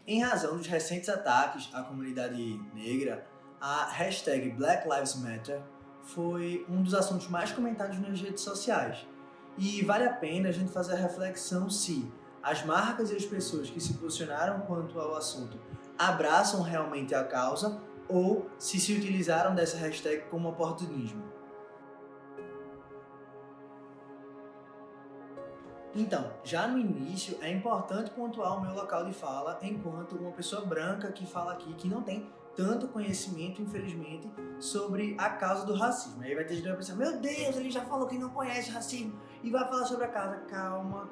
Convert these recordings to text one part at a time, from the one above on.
Em razão dos recentes ataques à comunidade negra, a hashtag Black Lives Matter foi um dos assuntos mais comentados nas redes sociais. E vale a pena a gente fazer a reflexão se as marcas e as pessoas que se posicionaram quanto ao assunto abraçam realmente a causa ou se utilizaram dessa hashtag como oportunismo. Então, já no início, é importante pontuar o meu local de fala enquanto uma pessoa branca que fala aqui que não tem tanto conhecimento, infelizmente, sobre a causa do racismo. Aí vai ter gente que vai pensar, meu Deus, ele já falou que não conhece racismo e vai falar sobre a causa. Calma,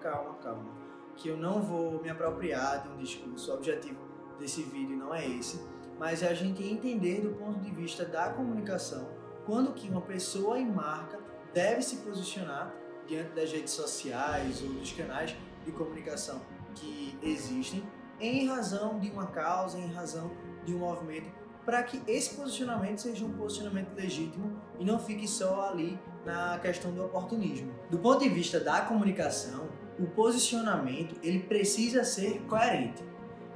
que eu não vou me apropriar de um discurso. O objetivo desse vídeo não é esse, mas é a gente entender do ponto de vista da comunicação quando que uma pessoa e marca deve se posicionar diante das redes sociais ou dos canais de comunicação que existem em razão de uma causa, em razão de um movimento, para que esse posicionamento seja um posicionamento legítimo e não fique só ali na questão do oportunismo. Do ponto de vista da comunicação, o posicionamento ele precisa ser coerente.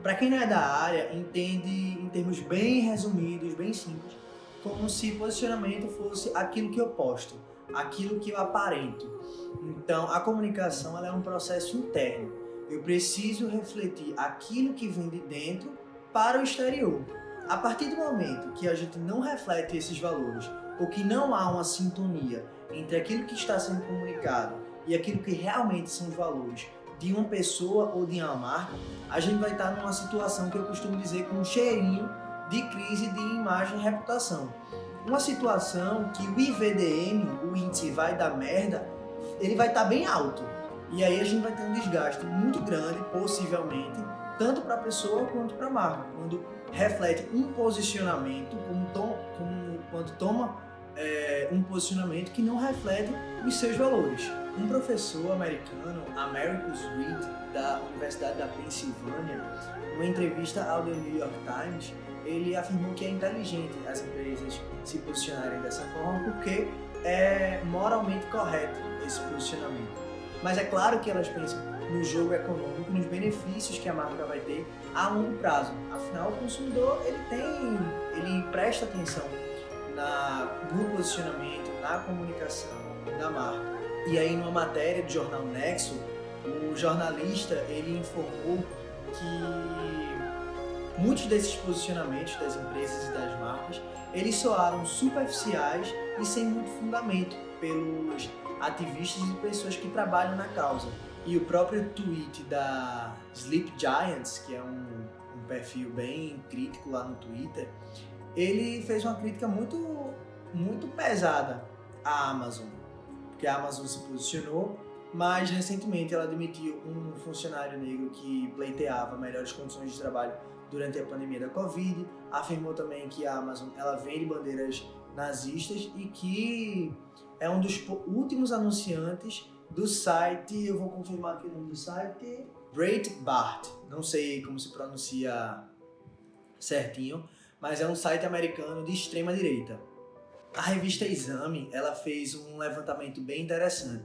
Para quem não é da área, entende em termos bem resumidos, bem simples, como se posicionamento fosse aquilo que eu posto, aquilo que eu aparento. Então, a comunicação ela é um processo interno. Eu preciso refletir aquilo que vem de dentro para o exterior. A partir do momento que a gente não reflete esses valores, ou que não há uma sintonia entre aquilo que está sendo comunicado e aquilo que realmente são os valores de uma pessoa ou de uma marca, a gente vai estar numa situação que eu costumo dizer com um cheirinho de crise de imagem e reputação. Uma situação que o IVDM, o índice vai dar merda, ele vai estar bem alto. E aí a gente vai ter um desgaste muito grande, possivelmente, tanto para a pessoa quanto para a marca, quando reflete um posicionamento, quando toma um posicionamento que não reflete os seus valores. Um professor americano, Americus Reed, da Universidade da Pensilvânia, numa entrevista ao The New York Times, ele afirmou que é inteligente as empresas se posicionarem dessa forma porque é moralmente correto esse posicionamento. Mas é claro que elas pensam no jogo econômico, nos benefícios que a marca vai ter a longo prazo. Afinal, o consumidor ele presta atenção no posicionamento, na comunicação da marca. E aí, numa matéria do jornal Nexo, o jornalista ele informou que muitos desses posicionamentos das empresas e das marcas eles soaram superficiais e sem muito fundamento pelos ativistas e pessoas que trabalham na causa. E o próprio tweet da Sleep Giants, que é um perfil bem crítico lá no Twitter, ele fez uma crítica muito pesada à Amazon, porque a Amazon se posicionou, mas recentemente ela demitiu um funcionário negro que pleiteava melhores condições de trabalho durante a pandemia da Covid, afirmou também que a Amazon ela vende bandeiras nazistas e que é um dos últimos anunciantes do site, eu vou confirmar aqui o nome do site, Breitbart, não sei como se pronuncia certinho, mas é um site americano de extrema direita. A revista Exame, ela fez um levantamento bem interessante.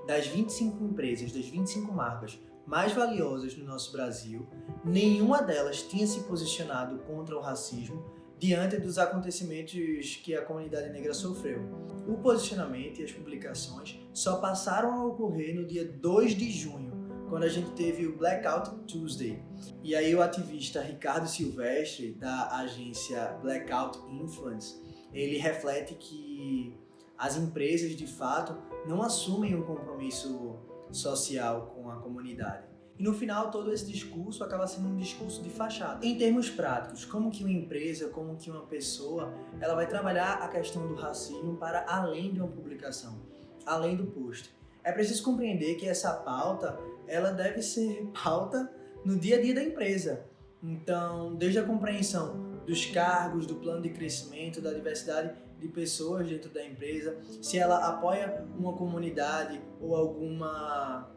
Das 25 empresas, das 25 marcas mais valiosas no nosso Brasil, nenhuma delas tinha se posicionado contra o racismo diante dos acontecimentos que a comunidade negra sofreu. O posicionamento e as publicações só passaram a ocorrer no dia 2 de junho, quando a gente teve o Blackout Tuesday. E aí o ativista Ricardo Silvestre, da agência Blackout Influence, ele reflete que as empresas, de fato, não assumem um compromisso social com a comunidade. E no final, todo esse discurso acaba sendo um discurso de fachada. Em termos práticos, como que uma empresa, como que uma pessoa, ela vai trabalhar a questão do racismo para além de uma publicação, além do post. É preciso compreender que essa pauta, ela deve ser pauta no dia a dia da empresa. Então, desde a compreensão dos cargos, do plano de crescimento, da diversidade de pessoas dentro da empresa, se ela apoia uma comunidade ou alguma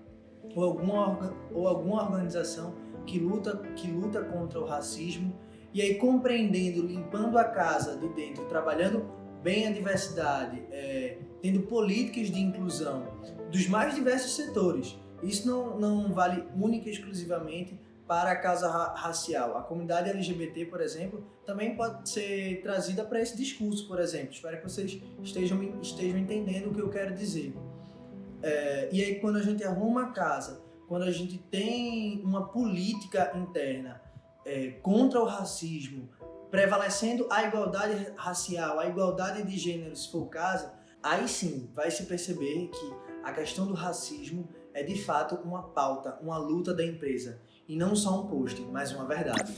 organização que luta contra o racismo, e aí compreendendo, limpando a casa de dentro, trabalhando bem a diversidade, tendo políticas de inclusão dos mais diversos setores. Isso não vale única e exclusivamente para a causa racial. A comunidade LGBT, por exemplo, também pode ser trazida para esse discurso, por exemplo. Espero que vocês estejam entendendo o que eu quero dizer. E aí, quando a gente arruma a casa, quando a gente tem uma política interna contra o racismo, prevalecendo a igualdade racial, a igualdade de gênero, se for o caso, aí sim vai se perceber que a questão do racismo é de fato uma pauta, uma luta da empresa. E não só um post, mas uma verdade.